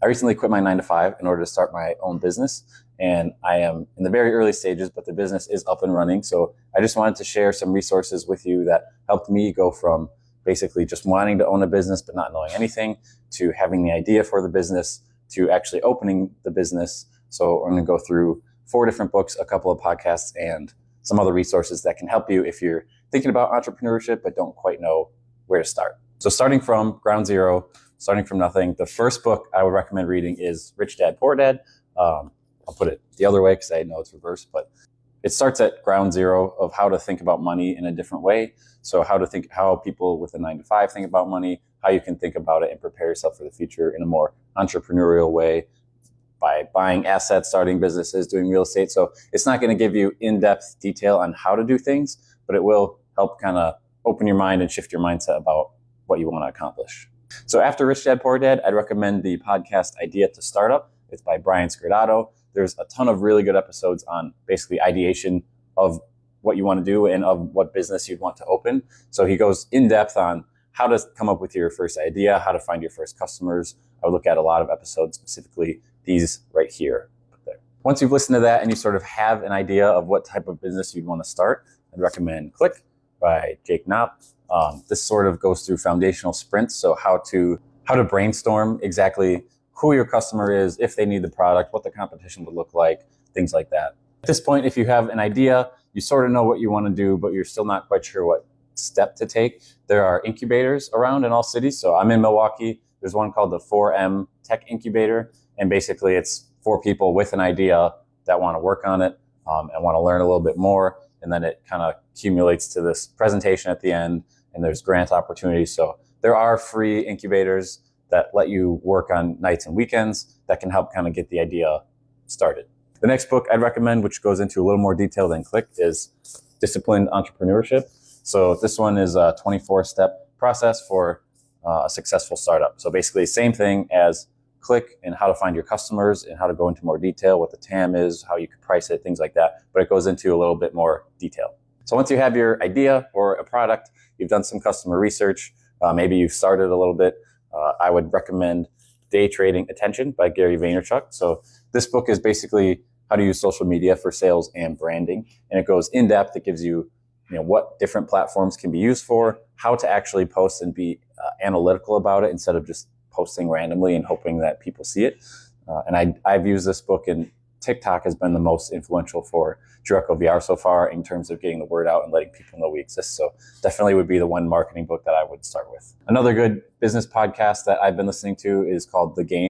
I recently quit my 9 to 5 in order to start my own business, and I am in the very early stages, but the business is up and running. So I just wanted to share some resources with you that helped me go from basically just wanting to own a business but not knowing anything to having the idea for the business to actually opening the business. So I'm going to go through 4 different books, a couple of podcasts, and some other resources that can help you if you're thinking about entrepreneurship but don't quite know where to start. So starting from ground zero, starting from nothing, the first book I would recommend reading is Rich Dad, Poor Dad. I'll put it the other way because I know it's reversed, but it starts at ground zero of how to think about money in a different way. So how people with a 9 to 5 think about money, how you can think about it and prepare yourself for the future in a more entrepreneurial way by buying assets, starting businesses, doing real estate. So it's not going to give you in-depth detail on how to do things, but it will help kind of open your mind and shift your mindset about what you want to accomplish. So after Rich Dad, Poor Dad, I'd recommend the podcast Idea to Startup. It's by Brian Scordato. There's a ton of really good episodes on basically ideation of what you want to do and of what business you'd want to open. So he goes in depth on how to come up with your first idea, how to find your first customers. I would look at a lot of episodes, specifically these right here. Once you've listened to that and you sort of have an idea of what type of business you'd want to start, I'd recommend Click by Jake Knopp. This sort of goes through foundational sprints. So how to brainstorm exactly who your customer is, if they need the product, what the competition would look like, things like that. At this point, if you have an idea, you sort of know what you want to do, but you're still not quite sure what step to take. There are incubators around in all cities. So I'm in Milwaukee. There's one called the 4M Tech Incubator. And basically it's 4 people with an idea that want to work on it and want to learn a little bit more. And then it kind of accumulates to this presentation at the end, and there's grant opportunities. So there are free incubators that let you work on nights and weekends that can help kind of get the idea started. The next book I'd recommend, which goes into a little more detail than Click, is Disciplined Entrepreneurship. So this one is a 24-step process for a successful startup. So basically same thing as Click and how to find your customers and how to go into more detail, what the TAM is, how you could price it, things like that. But it goes into a little bit more detail. So once you have your idea or a product, you've done some customer research, maybe you've started a little bit, I would recommend Day Trading Attention by Gary Vaynerchuk. So this book is basically how to use social media for sales and branding. And it goes in depth. It gives you, what different platforms can be used for, how to actually post and be analytical about it instead of just posting randomly and hoping that people see it. And I've used this book, and TikTok has been the most influential for Jureko VR so far in terms of getting the word out and letting people know we exist. So definitely would be the one marketing book that I would start with. Another good business podcast that I've been listening to is called The Game